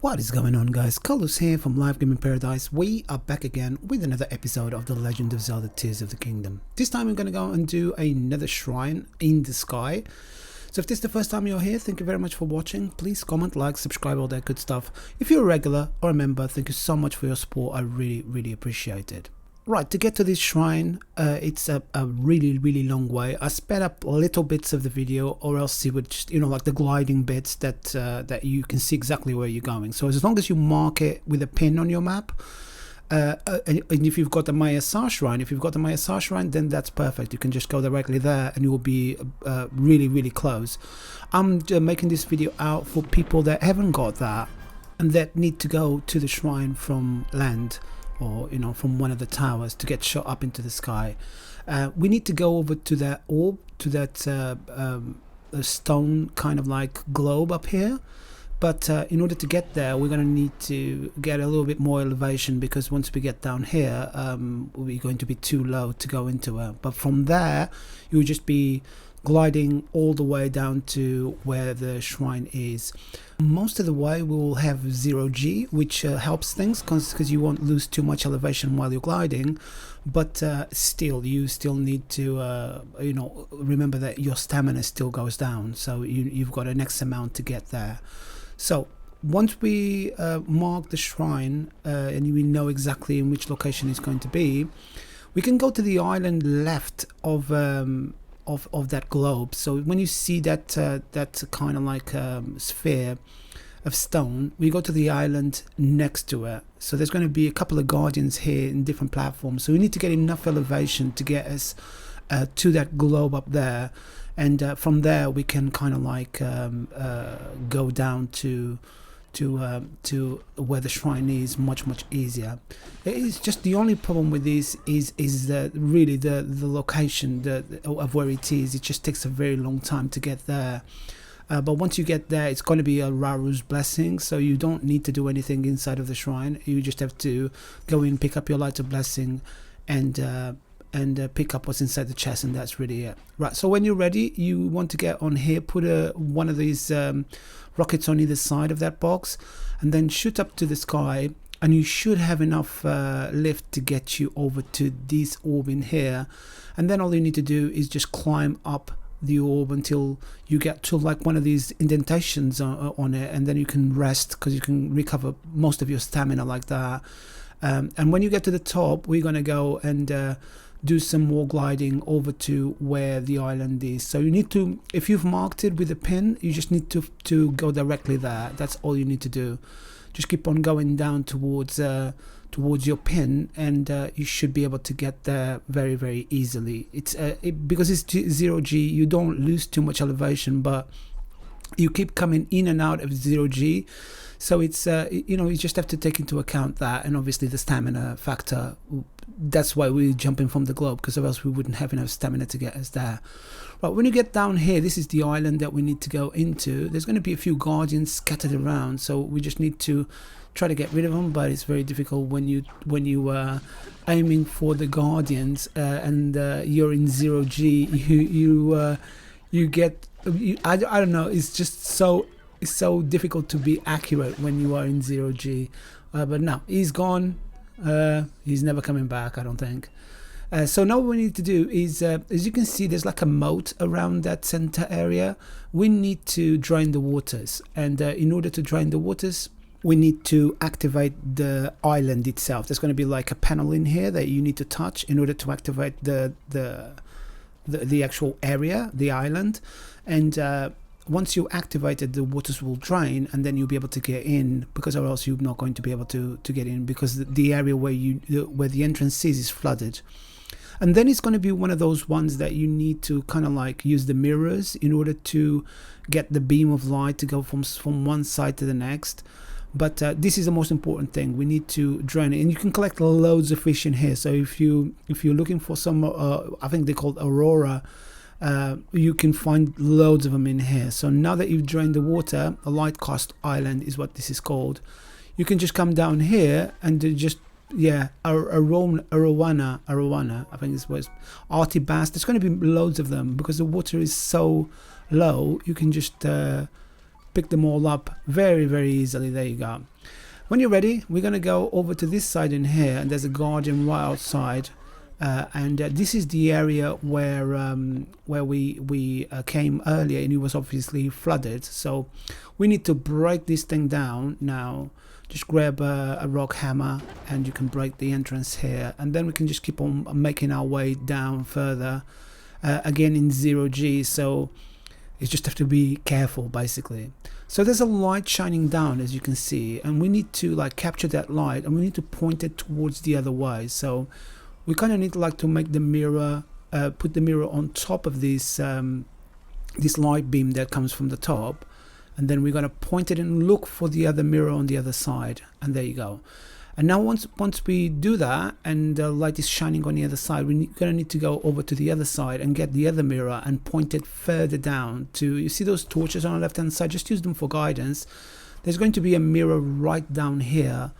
What is going on, guys? Carlos here from Live Gaming Paradise. We are back again with another episode of the Legend of Zelda Tears of the Kingdom. This time I'm going to go and do another shrine in the sky. So if this is the first time you're here, thank you very much for watching. Please comment, like, subscribe, all that good stuff. If you're a regular or a member, thank you so much for your support. I really appreciate it. Right, to get to this shrine, it's a really long way. I sped up little bits of the video, or else it would just, like the gliding bits that that you can see exactly where you're going. So as long as you mark it with a pin on your map, and if you've got the Ga-Ahisas Shrine, then that's perfect. You can just go directly there and you will be really close. I'm making this video out for people that haven't got that and that need to go to the shrine from land, or from one of the towers to get shot up into the sky. We need to go over to that orb, to that stone kind of like globe up here, but in order to get there we're going to need to get a little bit more elevation, because once we get down here we're going to be too low to go into it. But from there you'll just be gliding all the way down to where the shrine is. Most of the way we will have 0G, which helps things because you won't lose too much elevation while you're gliding, but you still need to remember that your stamina still goes down, so you've got an X amount to get there. So once we mark the shrine and we know exactly in which location it's going to be, we can go to the island left of that globe. So when you see that that kind of like sphere of stone, we go to the island next to it. So there's going to be a couple of guardians here in different platforms, so we need to get enough elevation to get us to that globe up there, and from there we can kind of like go down to where the shrine is much easier. It's just the only problem with this is really the location of where it is. It just takes a very long time to get there, but once you get there it's going to be a Raru's blessing, so you don't need to do anything inside of the shrine. You just have to go in, pick up your light of blessing, and pick up what's inside the chest, and that's really it. Right, so when you're ready, you want to get on here, put one of these rockets on either side of that box, and then shoot up to the sky, and you should have enough lift to get you over to this orb in here. And then all you need to do is just climb up the orb until you get to like one of these indentations on it, and then you can rest, because you can recover most of your stamina like that. And when you get to the top, we're gonna go and do some more gliding over to where the island is. So you need to, if you've marked it with a pin, you just need to go directly there. That's all you need to do. Just keep on going down towards your pin, and you should be able to get there very easily. It's because it's 0G, you don't lose too much elevation, but you keep coming in and out of 0G. So it's you just have to take into account that, and obviously the stamina factor. That's why we're jumping from the globe, because else we wouldn't have enough stamina to get us there. Right, when you get down here, this is the island that we need to go into. There's going to be a few guardians scattered around, so we just need to try to get rid of them, but it's very difficult when you are aiming for the guardians and you're in 0G. You get I don't know, it's just so difficult to be accurate when you are in 0G. But now he's gone. He's never coming back, I don't think. So now what we need to do is, as you can see, there's like a moat around that center area. We need to drain the waters, and in order to drain the waters, we need to activate the island itself. There's going to be like a panel in here that you need to touch in order to activate the actual area, the island. And once you activate it, the waters will drain, and then you'll be able to get in, because or else you're not going to be able to get in, because the area where the entrance is flooded. And then it's going to be one of those ones that you need to kind of like use the mirrors in order to get the beam of light to go from one side to the next. But this is the most important thing. We need to drain it, and you can collect loads of fish in here. So if you're looking for some, I think they're called Aurora. You can find loads of them in here. So now that you've drained the water, a light cost island is what this is called. You can just come down here and just arowana, I think this was arty bass. There's going to be loads of them because the water is so low. You can just pick them all up very easily. There you go. When you're ready, we're going to go over to this side in here, and there's a guardian right outside. This is the area where we came earlier, and it was obviously flooded. So we need to break this thing down now. Just grab a rock hammer and you can break the entrance here, and then we can just keep on making our way down further, again in 0G. So you just have to be careful basically. So there's a light shining down, as you can see, and we need to like capture that light, and we need to point it towards the other way. So we kind of need like to make the mirror, put the mirror on top of this this light beam that comes from the top, and then we're going to point it and look for the other mirror on the other side, and there you go. And now once we do that and the light is shining on the other side, we're going to need to go over to the other side and get the other mirror and point it further down to, you see those torches on the left hand side, just use them for guidance. There's going to be a mirror right down here,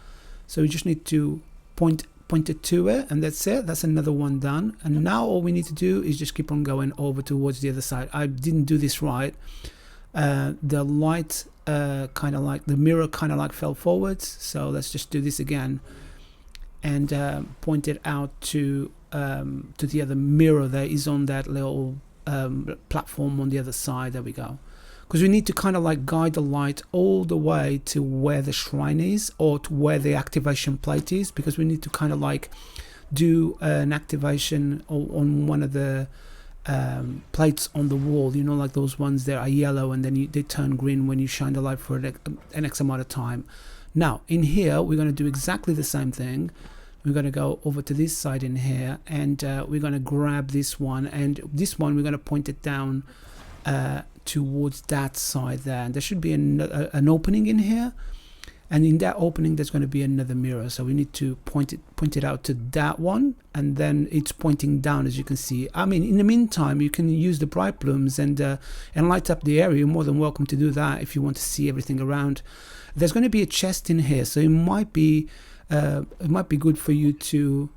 so we just need to point it to it, and that's it. That's another one done. And now all we need to do is just keep on going over towards the other side. I didn't do this right. The light kind of like, the mirror kind of like fell forwards, so let's just do this again and point it out to the other mirror that is on that little platform on the other side. There we go. Because we need to kind of like guide the light all the way to where the shrine is, or to where the activation plate is, because we need to kind of like do an activation on one of the plates on the wall, you know, like those ones that are yellow and then they turn green when you shine the light for an X amount of time. Now in here we're going to do exactly the same thing. We're going to go over to this side in here, and we're going to grab this one, and this one we're going to point it down towards that side there, and there should be an opening in here, and in that opening there's going to be another mirror, so we need to point it out to that one, and then it's pointing down, as you can see. I mean, in the meantime you can use the bright blooms and light up the area. You're more than welcome to do that if you want to see everything around. There's going to be a chest in here, so it might be good for you to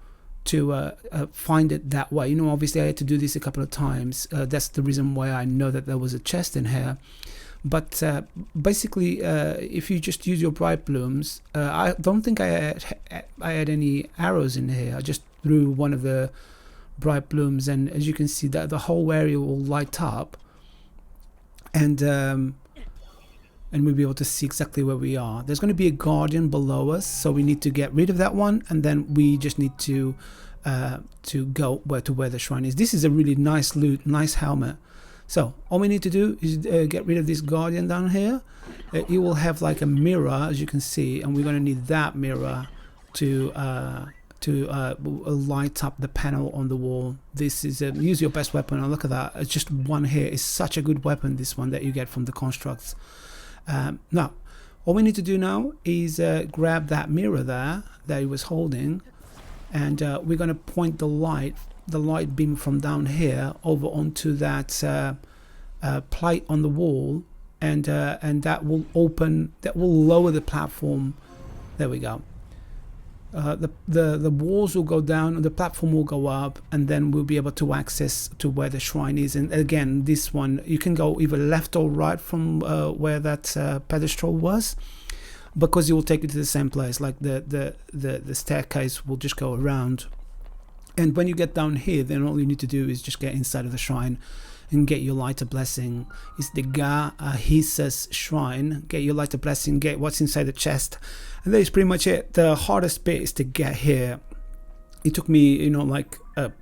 find it that way. You know, obviously I had to do this a couple of times. That's the reason why I know that there was a chest in here. But basically, if you just use your bright blooms, I don't think I had any arrows in here. I just threw one of the bright blooms, and as you can see, that the whole area will light up, and we'll be able to see exactly where we are. There's going to be a guardian below us, so we need to get rid of that one, and then we just need to go where the shrine is. This is a really nice loot, nice helmet. So all we need to do is get rid of this guardian down here. It will have like a mirror, as you can see, and we're going to need that mirror to light up the panel on the wall. This is use your best weapon. And look at that, it's just one here. It's such a good weapon, this one that you get from the constructs. Now all we need to do now is grab that mirror there that he was holding, and we're going to point the light beam from down here over onto that plate on the wall, and that will lower the platform. There we go. The walls will go down and the platform will go up, and then we'll be able to access to where the shrine is. And again, this one you can go either left or right from where that pedestal was, because it will take you to the same place. Like the staircase will just go around, and when you get down here, then all you need to do is just get inside of the shrine and get your lighter blessing. It's the Ga-Ahisas Shrine. Get your lighter blessing, get what's inside the chest, and that is pretty much it. The hardest bit is to get here. It took me, you know, like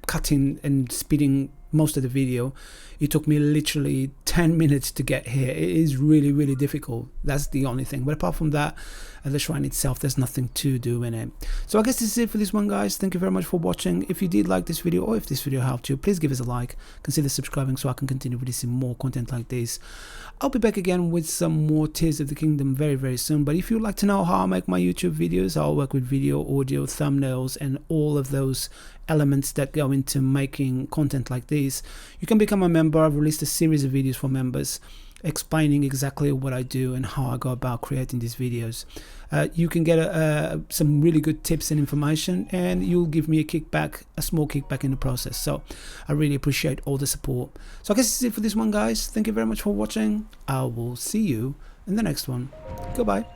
cutting and speeding most of the video. It took me literally 10 minutes to get here. It is really difficult. That's the only thing. But apart from that, the shrine itself, there's nothing to do in it. So I guess this is it for this one, guys. Thank you very much for watching. If you did like this video, or if this video helped you, please give us a like. Consider subscribing so I can continue releasing more content like this. I'll be back again with some more Tears of the Kingdom very soon. But if you'd like to know how I make my YouTube videos, I'll work with video, audio, thumbnails, and all of those elements that go into making content like this. You can become a member. I've released a series of videos for members explaining exactly what I do and how I go about creating these videos. You can get some really good tips and information, and you'll give me a small kickback in the process. So I really appreciate all the support. So I guess this is it for this one, guys. Thank you very much for watching. I will see you in the next one. Goodbye.